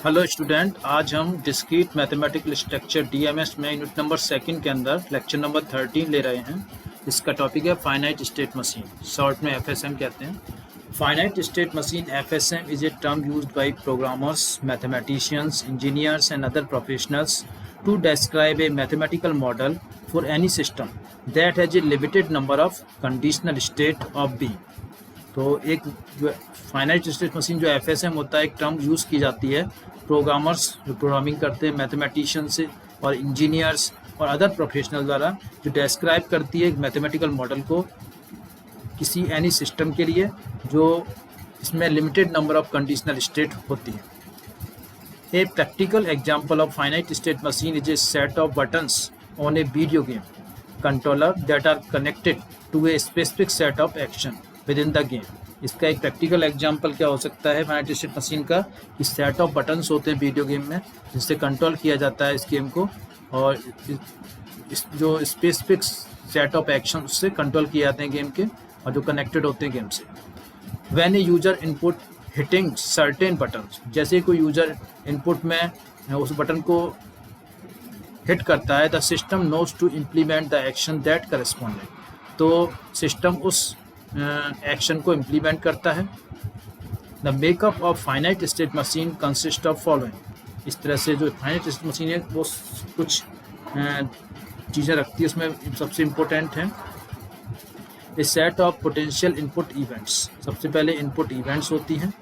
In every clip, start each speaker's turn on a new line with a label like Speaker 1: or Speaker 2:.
Speaker 1: Hello student, आज हम discrete mathematical structure DMs में यूनिट नंबर 2 के अंदर लेक्चर नंबर 13 ले रहे हैं। इसका टॉपिक है फाइनाइट स्टेट मशीन, शॉर्ट में एफएसएम कहते हैं। Finite state machine FSM is a term used by programmers, mathematicians, engineers and other professionals to describe a mathematical model for any system that has a limited number of conditional state of being. तो एक जो finite state machine जो FSM होता है, एक term use की जाती है प्रोग्रामर्स जो प्रोग्रामिंग करते हैं, मैथमेटिशियंस और इंजीनियर्स और अदर प्रोफेशनल द्वारा, जो डिस्क्राइब करती है एक मैथमेटिकल मॉडल को किसी एनी सिस्टम के लिए जो इसमें limited number of conditional state होती है। A practical example of finite state machine is a set of buttons on a video game controller that are connected to a specific set of action within the game. इसका एक practical example क्या हो सकता है finite state machine का, कि set of buttons होते हैं वीडियो गेम में जिससे कंट्रोल किया जाता है इस गेम को, और इस जो स्पेसिफिक सेट ऑफ एक्शन उससे कंट्रोल किए जाते हैं गेम के, और जो कनेक्टेड होते हैं गेम से। When a user input hitting certain buttons, जैसे कोई यूजर इनपुट में उस बटन को हिट करता है, the system knows to implement the action that corresponded, तो सिस्टम उस एक्शन को इम्प्लीमेंट करता है। The makeup of finite state machine consist of following, इस तरह से जो फाइनाइट स्टेट मशीन है वो कुछ चीज़ें रखती है, उसमें सबसे इम्पोर्टेंट है a set of potential input events, सबसे पहले इनपुट इवेंट्स होती हैं।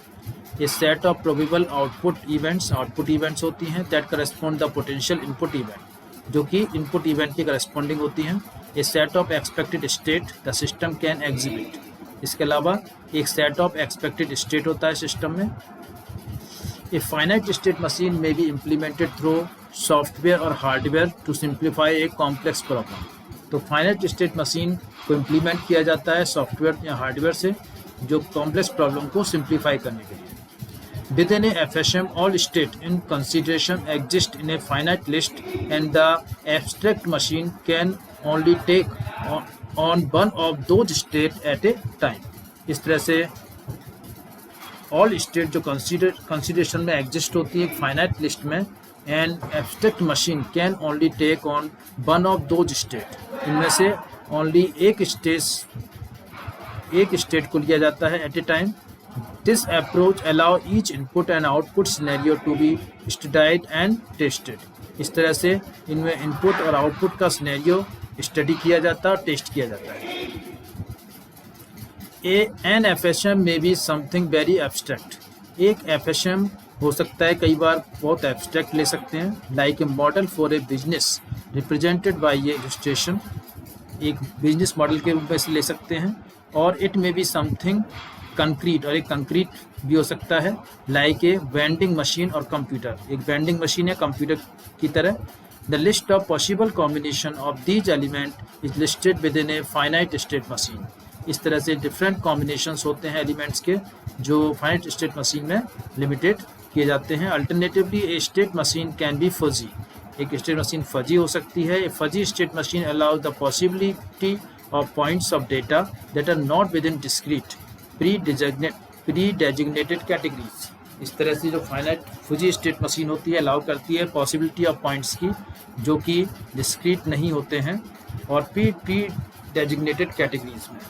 Speaker 1: A set of probable output events होती हैं that correspond the potential input event, जो कि इनपुट इवेंट के करस्पॉन्डिंग होती हैं। A set of expected state the system can exhibit, इसके अलावा एक सेट ऑफ एक्सपेक्टेड स्टेट होता है सिस्टम में। ए फाइनाइट स्टेट मशीन में बी इम्प्लीमेंटेड थ्रू सॉफ्टवेयर और hardware to simplify a complex problem, तो फाइनाइट स्टेट मशीन को इम्प्लीमेंट किया जाता है सॉफ्टवेयर या हार्डवेयर से, जो कॉम्प्लेक्स प्रॉब्लम को सिंप्लीफाई करने के लिए। Within a FSM, all state in consideration exist in a finite list, and the abstract machine can only take on one of those state at a time. इस तरह से all state जो consideration में exist होती है finite list में, and abstract machine can only take on one of those state. इनमें से only एक state को लिया जाता है at a time. This approach allow each input and output scenario to be studied and tested. इस तरह से इनमें इनपुट और आउटपुट का सिनेरियो स्टडी किया जाता है और टेस्ट किया जाता है। एन एफएसएम में बी समथिंग वेरी एब्स्ट्रैक्ट, एक एफएसएम हो सकता है कई बार बहुत एब्स्ट्रैक्ट ले सकते हैं, like a model for a business represented by A illustration, एक बिजनेस मॉडल के रूप में इसे ले सकते हैं। और इट में बी समथिंग कंक्रीट, और एक कंक्रीट भी हो सकता है, लाइक ए वेंडिंग मशीन और कंप्यूटर, एक वेंडिंग मशीन है कंप्यूटर की तरह। The list of possible combination of these element is listed with in A finite state machine, इस तरह से डिफरेंट कॉम्बिनेशंस होते हैं एलिमेंट्स के जो फाइनाइट स्टेट मशीन में लिमिटेड किए जाते हैं। Alternatively a state machine can be fuzzy, एक स्टेट मशीन फजी हो सकती है। A fuzzy state machine allows the possibility of points of data that are not within discrete pre designated categories, इस तरह से जो फाइनाइट फजी स्टेट मशीन होती है अलाउ करती है पॉसिबिलिटी ऑफ पॉइंट्स की जो कि डिस्क्रीट नहीं होते हैं और प्री डेजिग्नेटेड कैटेगरीज में।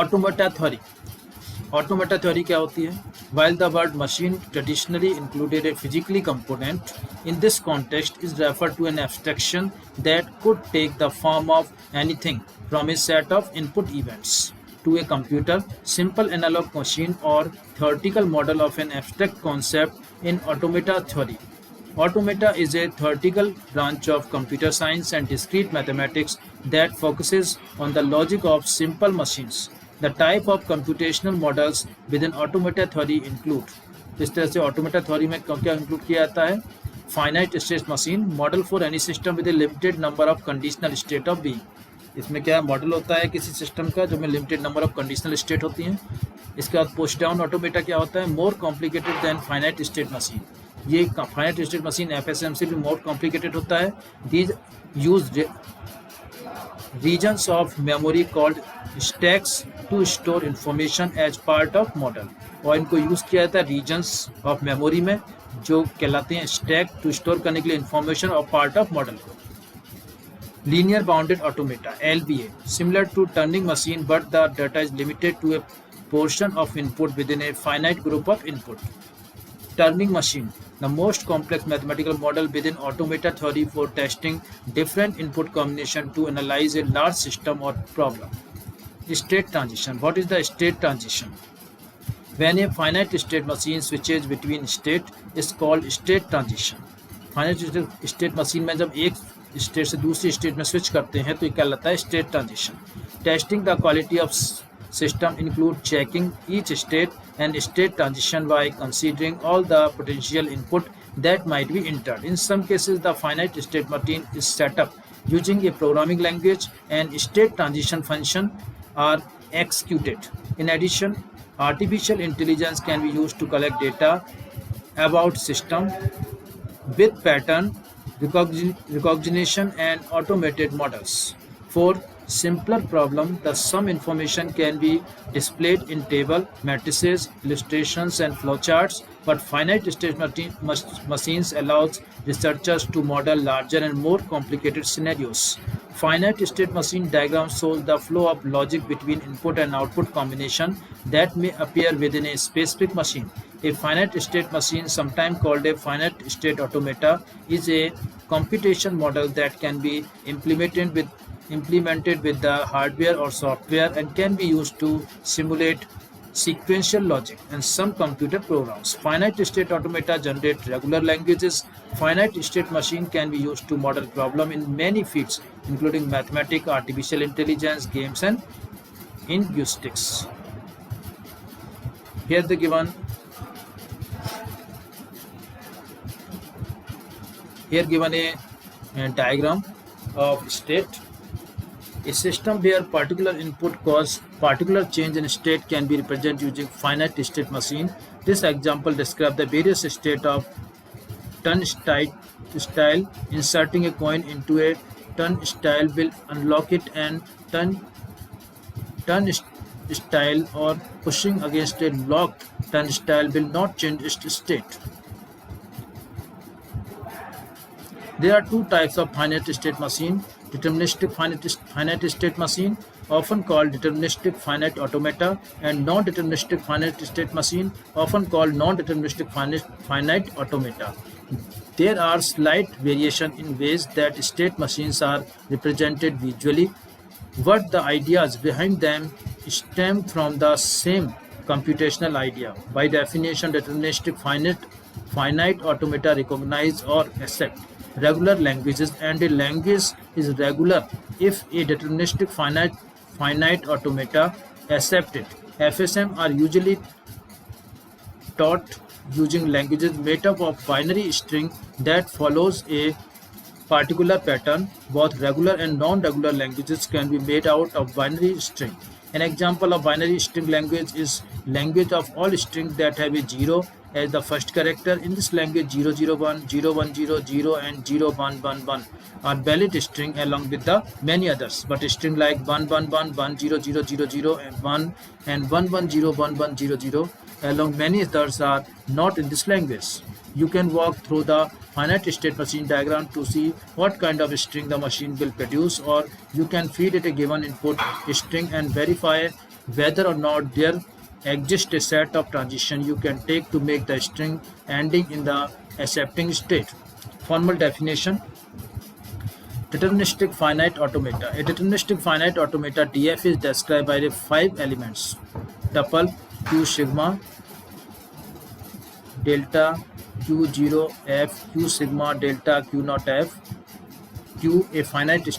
Speaker 1: ऑटोमेटा थ्योरी क्या होती है? While the word machine traditionally included a physically component, in this context is referred to an abstraction that could take the form of anything from a set of input events to a computer, simple analog machine, or theoretical model of an abstract concept in automata theory. Automata is a theoretical branch of computer science and discrete mathematics that focuses on the logic of simple machines. The type of computational models within automata theory include, इस तरह से automata theory में क्या include किया जाता है? Finite state machine, model for any system with a limited number of conditional state of being. इसमें क्या मॉडल होता है किसी सिस्टम का जो में limited number of conditional state होती हैं। इसके बाद पोस्ट डाउन ऑटोमेटा क्या होता है? More complicated than finite state machine, ये फाइनाइट स्टेट मशीन एफएसएम से भी मोर कॉम्प्लिकेटेड होता है। These use regions of memory called stacks to to store information as part of model, और इनको यूज़ किया जाता है रीजन्स ऑफ मेमोरी में जो कहलाते हैं स्टैक, टू स्टोर करने के लिए इंफॉर्मेशन और पार्ट ऑफ मॉडल को। Linear bounded automata LBA, similar to turning machine but the data is limited to a portion of input within a finite group of input. Turing machine, the most complex mathematical model within automata theory for testing different input combination to analyze a large system or problem. State transition. What is the state transition? When a finite state machine switches between state is called state transition. Finite state machine में जब एक state से दूसरी state में switch करते हैं तो ये कहलाता है state transition. Testing the quality of system include checking each state and state transition by considering all the potential input that might be entered. In some cases, the finite state machine is set up using a programming language and state transition function are executed. In addition, artificial intelligence can be used to collect data about system with pattern recognition and automated models. For simpler problem, the sum information can be displayed in table, matrices, illustrations, and flowcharts. But finite state machines allows researchers to model larger and more complicated scenarios. Finite state machine diagram shows the flow of logic between input and output combination that may appear within a specific machine. A finite state machine, sometimes called a finite state automata, is a computation model that can be implemented with the hardware or software and can be used to simulate sequential logic and some computer programs. Finite state automata generate regular languages. Finite state machine can be used to model problem in many fields, including mathematics, artificial intelligence, games, and linguistics. Here the given a diagram of state. A system where particular input cause particular change in state can be represented using finite state machine. This example describes the various state of turnstile. Inserting a coin into a turnstile will unlock it, and turnstile or pushing against a locked turnstile will not change its state. There are two types of finite state machine. Deterministic finite state machine, often called deterministic finite automata, and non-deterministic finite state machine, often called non-deterministic finite automata. There are slight variation in ways that state machines are represented visually, but the ideas behind them stem from the same computational idea. By definition, deterministic finite automata recognize or accept regular languages, and a language is regular if a deterministic finite automata accept it. FSM are usually taught using languages made up of binary string that follows a particular pattern. Both regular and non-regular languages can be made out of binary string. An example of binary string language is language of all strings that have a 0 as the first character. In this language, 001, 010, 0 and 0111 are valid string along with the many others. But string like 111, 10000 and 1 and 1101100 along many others are not in this language. You can walk through the finite state machine diagram to see what kind of string the machine will produce, or you can feed it a given input string and verify whether or not there exists a set of transition you can take to make the string ending in the accepting state. Formal definition: deterministic finite automata. A deterministic finite automata DF is described by the 5 elements: tuple Q sigma, delta Q0 F, Q sigma, delta Q naught F, Q a finite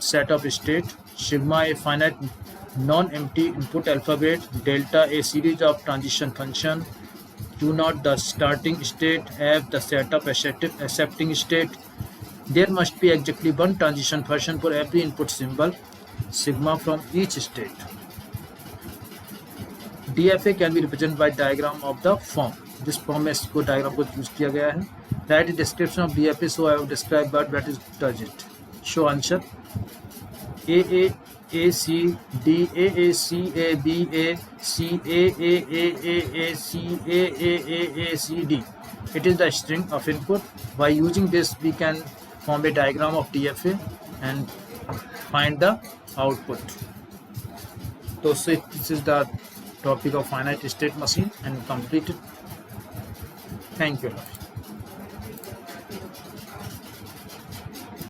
Speaker 1: set of state, sigma a finite non-empty input alphabet, delta a series of transition function, Q naught the starting state, F the set of accepting state. There must be exactly one transition function for every input symbol, sigma from each state. DFA can be represented by diagram of the form. This form में इसको diagram को use किया गया है. Write a description of DFA. So I have described, but that is does it. Show answer. A C D A C A B A C A C A C D. It is the string of input. By using this, we can form a diagram of DFA and find the output. So this is the topic of finite state machine and completed. Thank you.